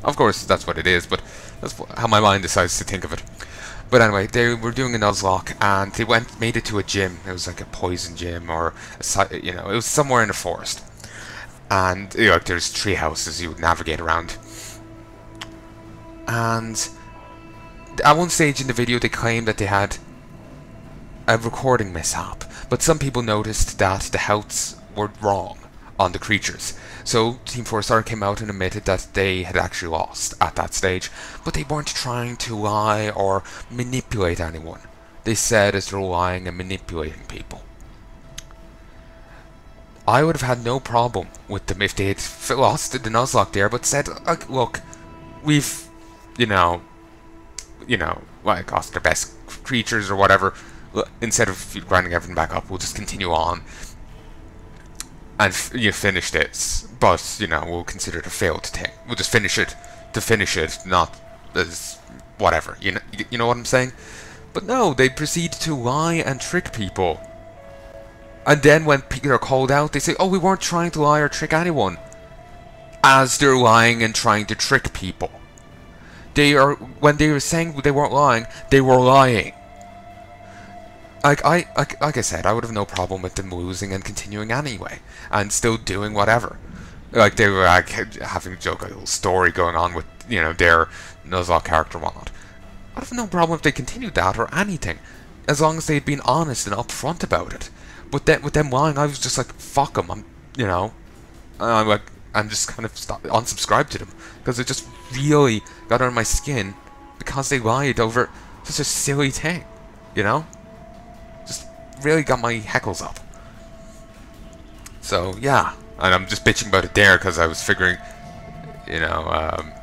Of course, that's what it is, but that's how my mind decides to think of it. But anyway, they were doing a Nuzlocke, and they made it to a gym. It was like a poison gym, or it was somewhere in a forest. And like there's tree houses you would navigate around. And at one stage in the video, they claimed that they had a recording mishap, but some people noticed that the healths were wrong on the creatures. So Team 4-Star came out and admitted that they had actually lost at that stage, but they weren't trying to lie or manipulate anyone. They said as they're lying and manipulating people. I would have had no problem with them if they had lost the Nuzlocke there, but said, look, we've, like, lost their best creatures or whatever. Instead of grinding everything back up, we'll just continue on and you finish this, but we'll consider it a failed thing. We'll just finish it to finish it, not as whatever. You know what I'm saying? But no, they proceed to lie and trick people. And then when people are called out, they say, "Oh, we weren't trying to lie or trick anyone," as they're lying and trying to trick people. When they were saying they weren't lying, they were lying. Like I said, I would have no problem with them losing and continuing anyway, and still doing whatever. Like they were like having a joke, a little story going on with their Nuzlocke character and whatnot. I'd have no problem if they continued that or anything, as long as they'd been honest and upfront about it. But then with them lying, I was just like, fuck them. I'm just kind of unsubscribed to them because it just really got under my skin because they lied over such a silly thing, Just really got my heckles up. So yeah, and I'm just bitching about it there because I was figuring, I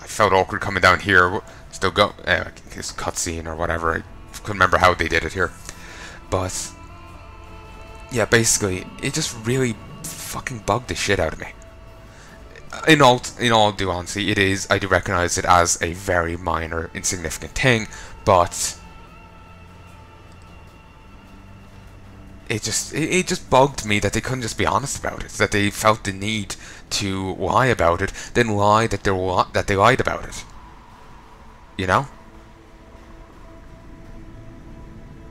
felt awkward coming down here. Still go, this cutscene or whatever. I couldn't remember how they did it here, but yeah, basically it just really fucking bugged the shit out of me. In all due honesty, it is. I do recognize it as a very minor, insignificant thing, but it just bugged me that they couldn't just be honest about it. That they felt the need to lie about it, then lie that they lied about it.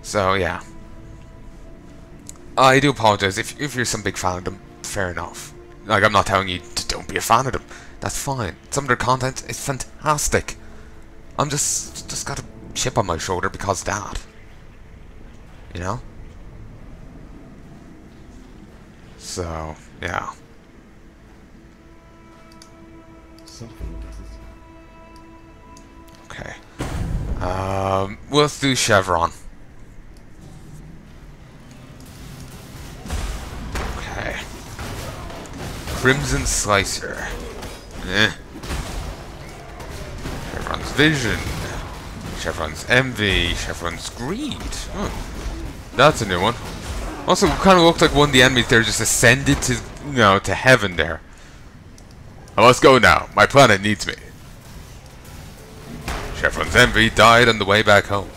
So yeah, I do apologize if you're some big fan of them. Fair enough. Like, I'm not telling you to don't be a fan of them. That's fine. Some of their content is fantastic. I'm just got a chip on my shoulder because of that. So yeah. Okay. Let's do Chevron. Okay. Crimson Slicer. Chevron's Vision. Chevron's Envy. Chevron's Greed. Oh, that's a new one. Also, it kind of looked like one of the enemies there just ascended to, to heaven there. I must go now. My planet needs me. Chevron's Envy died on the way back home.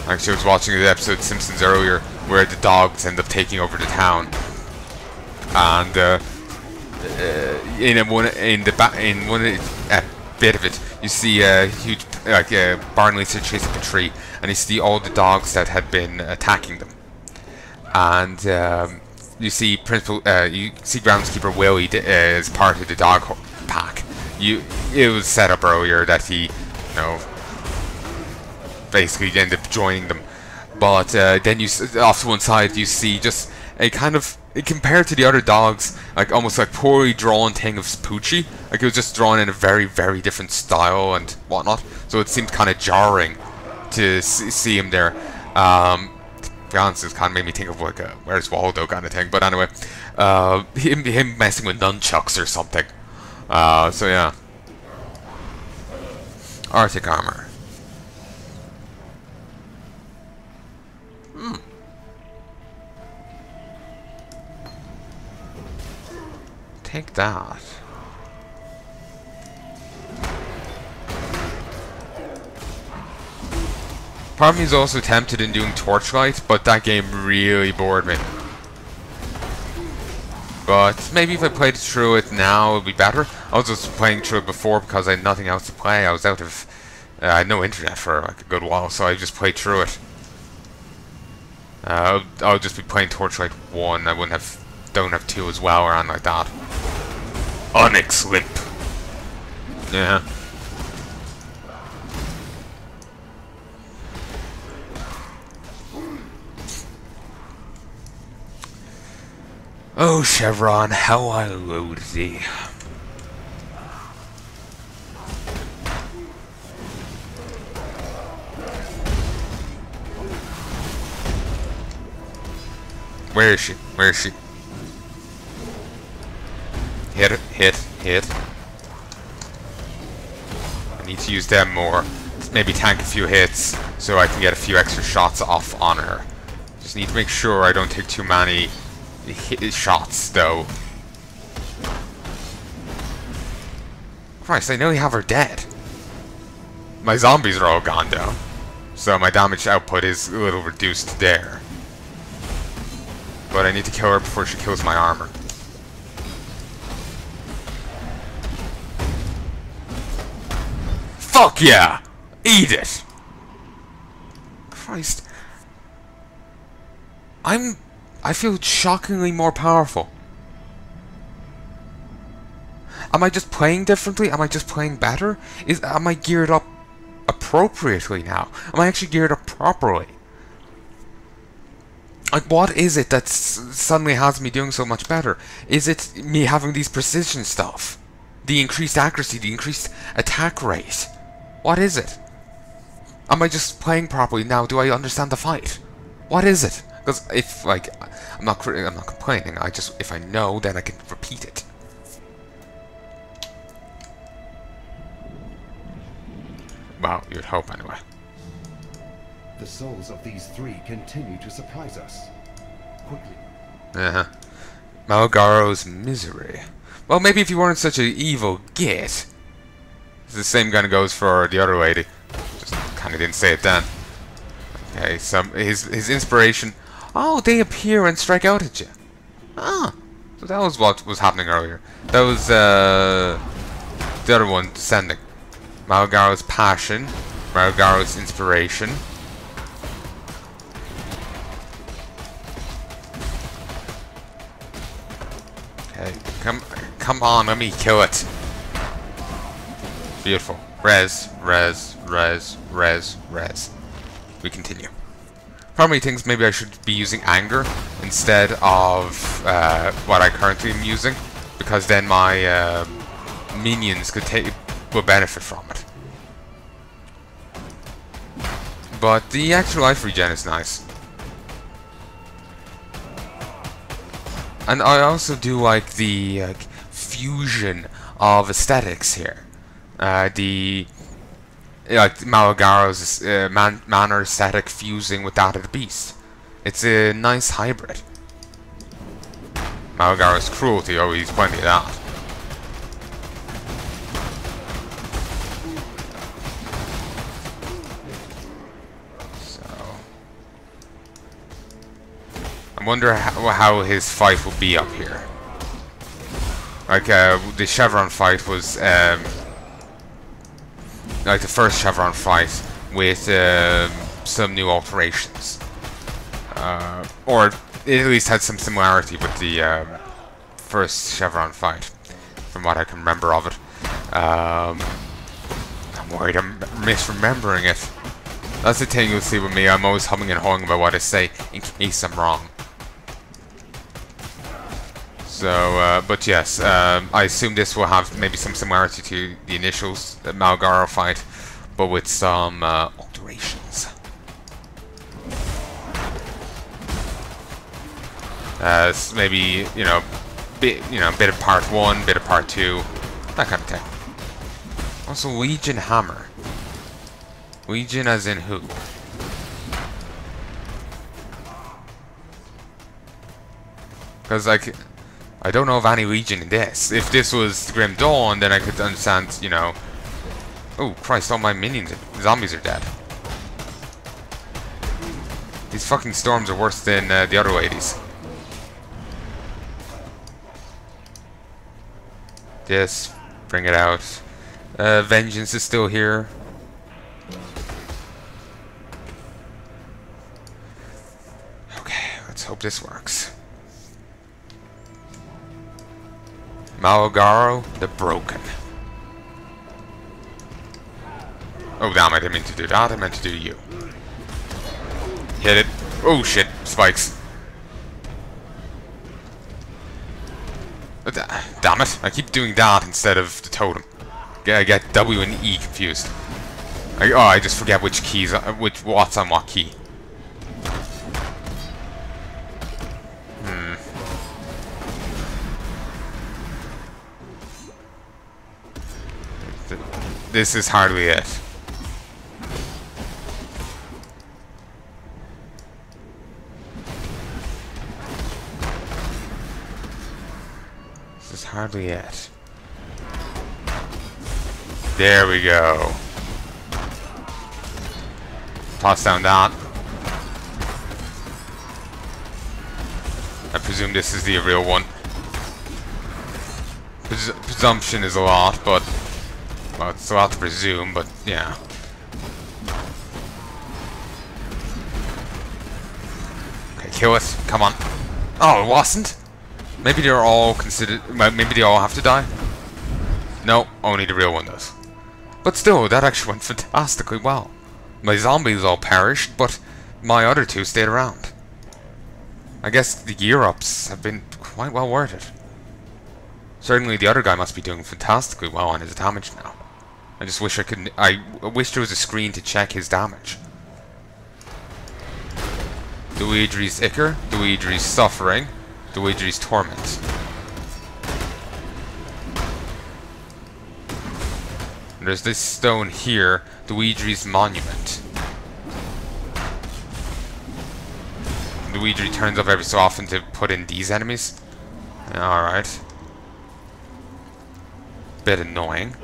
Actually, I was watching the episode of Simpsons earlier where the dogs end up taking over the town, and in one bit of it, you see a huge Barnley chase up a tree, and you see all the dogs that had been attacking them, and you see groundskeeper Willie as part of the dog pack. It was set up earlier that he, basically ended up joining them, but then off to one side you see just a kind of, compared to the other dogs, like almost like poorly drawn thing of Poochie. Like it was just drawn in a very, very different style and whatnot, so it seemed kind of jarring to see him there. To be honest, it kind of made me think of like a Where's Waldo kind of thing, but anyway, him messing with nunchucks or something. So yeah. Arctic armor. Take that. Part of me is also tempted in doing Torchlight, but that game really bored me. But maybe if I played through it now, it would be better. I was just playing through it before because I had nothing else to play. I was out of... I had no internet for like a good while, so I just played through it. I'll just be playing Torchlight 1. I wouldn't have... Don't have 2 as well or anything like that. Onyx Limp. Yeah. Oh, Chevron, how I loathe thee. Where is she? Where is she? Hit it, hit. I need to use them more. Maybe tank a few hits so I can get a few extra shots off on her. Just need to make sure I don't take too many shots, though. Christ, I nearly have her dead. My zombies are all gone, though. So my damage output is a little reduced there. But I need to kill her before she kills my armor. Fuck yeah! Eat it! Christ. I feel shockingly more powerful. Am I just playing differently? Am I just playing better? Am I geared up appropriately now? Am I actually geared up properly? Like, what is it that suddenly has me doing so much better? Is it me having these precision stuff? The increased accuracy, the increased attack rate? What is it? Am I just playing properly now? Do I understand the fight? What is it? Because if, like, I'm not complaining. If I know, then I can repeat it. Well, you'd hope anyway. The souls of these three continue to surprise us. Quickly. Malgaro's misery. Well, maybe if you weren't such an evil git. The same kind of goes for the other lady. Just kind of didn't say it then. Okay, his inspiration. Oh, they appear and strike out at you. Ah, so that was what was happening earlier. That was the other one descending. Malgaro's passion, Malgaro's inspiration. Okay, come on, let me kill it. Beautiful. Res. We continue. Part of me thinks maybe I should be using anger instead of what I currently am using, because then my minions will benefit from it. But the actual life regen is nice. And I also do like the fusion of aesthetics here. Like Malgaro's manner aesthetic fusing with that of the beast. It's a nice hybrid. Malgaro's cruelty, oh, he's plenty of that. So I wonder how his fight will be up here. Like the Chevron fight was like the first Chevron fight with some new alterations, or it at least had some similarity with the first Chevron fight, from what I can remember of it. I'm worried I'm misremembering it. That's the thing you'll see with me. I'm always humming and hawing about what I say in case I'm wrong. So, but yes, I assume this will have maybe some similarity to the initial Malgaro fight, but with some alterations. Maybe bit of part 1, bit of part 2, that kind of thing. Also, Legion Hammer. Legion as in who? Because like, I don't know of any Legion in this. If this was Grim Dawn, then I could understand, you know. Oh Christ! All my zombies are dead. These fucking storms are worse than the other ladies. This, bring it out. Vengeance is still here. Okay, let's hope this works. Malogaro the Broken. Oh damn, I didn't mean to do that, I meant to do you. Hit it. Oh shit, spikes. Damn it, I keep doing that instead of the totem. I get W and E confused. I just forget which keys, what's on what key. This is hardly it. This is hardly it. There we go. Toss down that. I presume this is the real one. Presumption is a lot, but... well, it's a lot to presume, but yeah. Okay, kill it. Come on. Oh, it wasn't? Maybe they're all considered... maybe they all have to die? No, only the real one does. But still, that actually went fantastically well. My zombies all perished, but my other two stayed around. I guess the gear-ups have been quite well worth it. Certainly the other guy must be doing fantastically well on his damage now. I just wish I could... I wish there was a screen to check his damage. Duidri's Ichor, Duidri's Suffering, Duidri's Torment. And there's this stone here, Duidri's Monument. Duidri turns up every so often to put in these enemies. Alright. Bit annoying.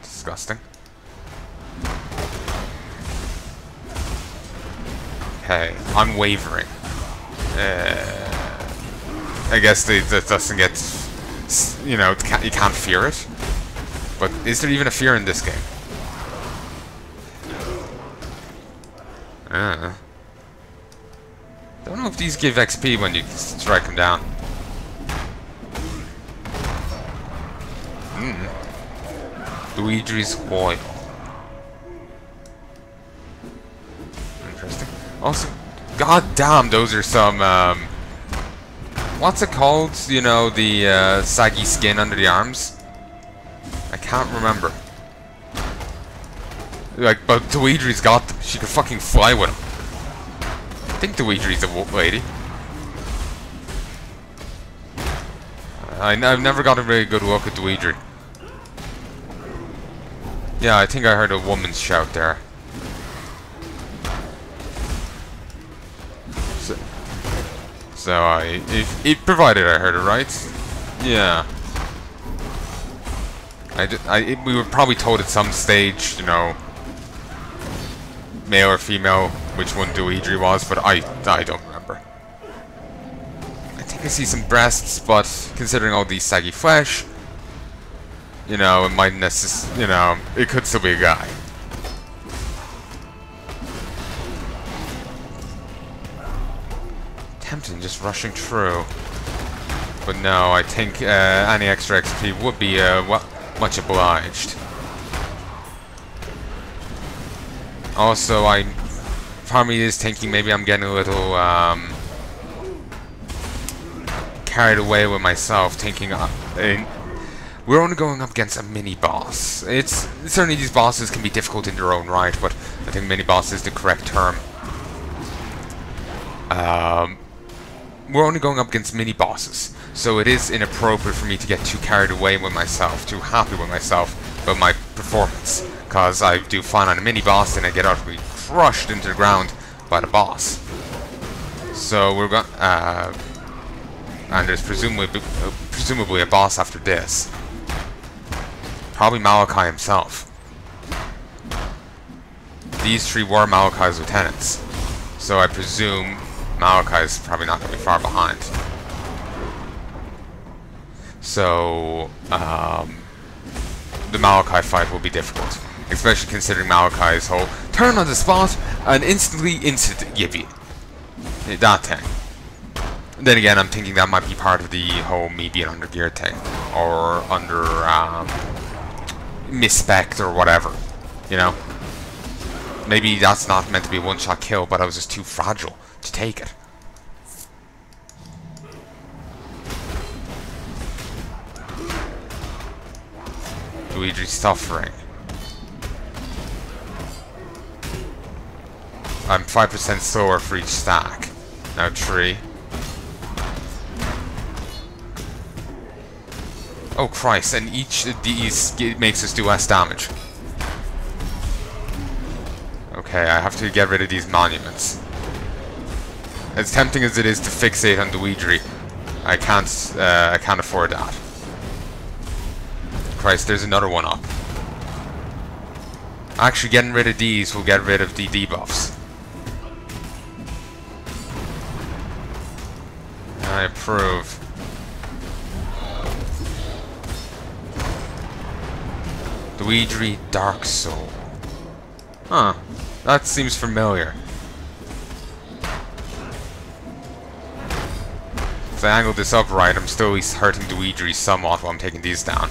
Disgusting. Okay, unwavering. I guess that doesn't get, you know, you can't fear it. But is there even a fear in this game? Don't know if these give XP when you strike them down. Luigi's Oil. Interesting. Also, god damn, those are some, what's it called? You know, the, saggy skin under the arms? I can't remember. Like, but Duidri's got them. She could fucking fly with them. I think Duidri's a lady. I've never got a very good look at Duidri. Yeah, I think I heard a woman's shout there. So it provided I heard it right. Yeah. We were probably told at some stage, you know, male or female, which one Duidri was, but I don't remember. I think I see some breasts, but considering all the saggy flesh, you know, it might you know, it could still be a guy. Tempting just rushing through. But no, I think any extra XP would be much obliged. Also, part of me is thinking maybe I'm getting a little carried away with myself, thinking we're only going up against a mini-boss. Certainly these bosses can be difficult in their own right, but I think mini-boss is the correct term. We're only going up against mini-bosses, so it is inappropriate for me to get too carried away with myself, too happy with myself about my performance, because I do fine on a mini-boss and I get utterly crushed into the ground by the boss. So we're going, and there's presumably a boss after this. Probably Malachi himself. These three were Malachi's lieutenants, so I presume Malachi's probably not going to be far behind. So, the Malachi fight will be difficult. Especially considering Malachi's whole turn on the spot and instantly instant give you that thing. Then again, I'm thinking that might be part of the whole me being under geared thing, or under misspec'd or whatever, you know. Maybe that's not meant to be a one-shot kill, but I was just too fragile to take it. Luigi's suffering. I'm 5% slower for each stack. Now 3. Oh Christ, and each of these makes us do less damage. Okay, I have to get rid of these monuments. As tempting as it is to fixate on Luigi, I can't afford that. Christ, there's another one up. Actually, getting rid of these will get rid of the debuffs. I approve. Luigi Dark Soul. Huh. That seems familiar. If I angle this up right, I'm still at least hurting Luigi somewhat while I'm taking these down.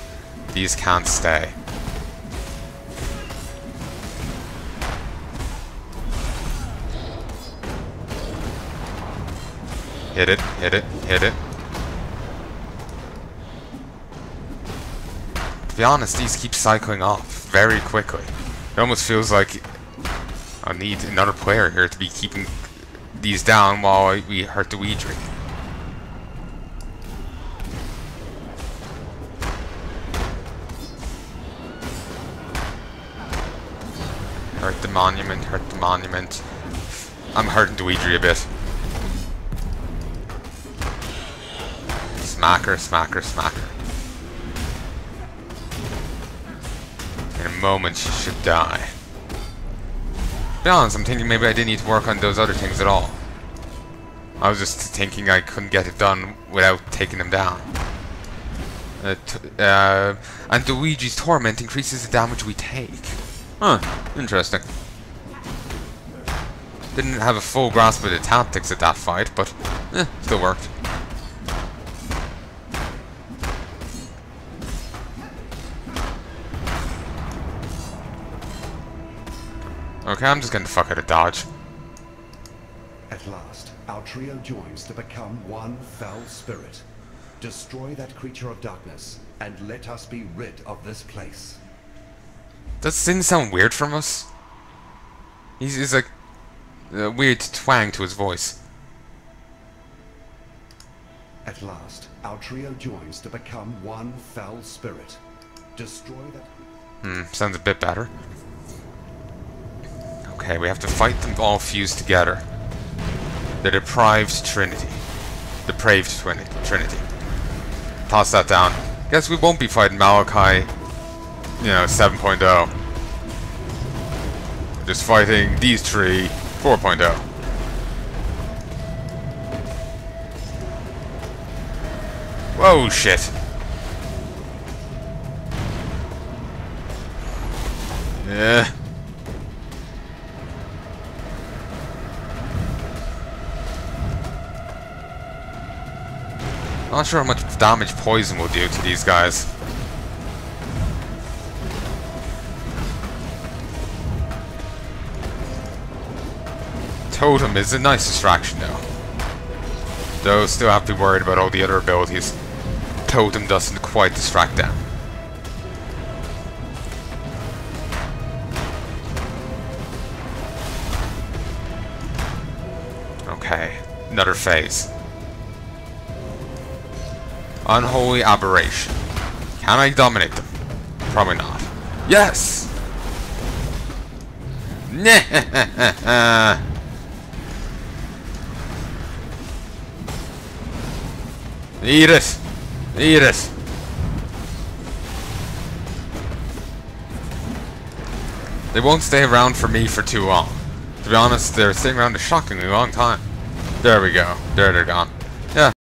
These can't stay. Hit it, hit it, hit it. To be honest, these keep cycling off very quickly. It almost feels like I need another player here to be keeping these down while we hurt Luigi. Hurt the monument, hurt the monument. I'm hurting Luigi a bit. Smacker, smacker, smacker. In a moment she should die. To be honest, I'm thinking maybe I didn't need to work on those other things at all. I was just thinking I couldn't get it done without taking them down. And Luigi's Torment increases the damage we take. Huh, interesting. Didn't have a full grasp of the tactics at that fight, but still worked. Okay, I'm just gonna fuck out of dodge. At last, our trio joins to become one fell spirit. Destroy that creature of darkness, and let us be rid of this place. Does Sin sound weird from us? He's like a weird twang to his voice. At last, our trio joins to become one fell spirit. Destroy that... Sounds a bit better. Okay, we have to fight them all fused together. The deprived trinity. Depraved trinity. Toss that down. Guess we won't be fighting Malachi, 7.0. We're just fighting these three, 4.0. Whoa, shit. Yeah. Not sure how much damage poison will do to these guys. Totem is a nice distraction though. Though still have to be worried about all the other abilities. Totem doesn't quite distract them. Okay, another phase. Unholy aberration. Can I dominate them? Probably not. Yes! Eat it! Eat it! They won't stay around for me for too long. To be honest, they're staying around a shockingly long time. There we go. There they're gone. Yeah.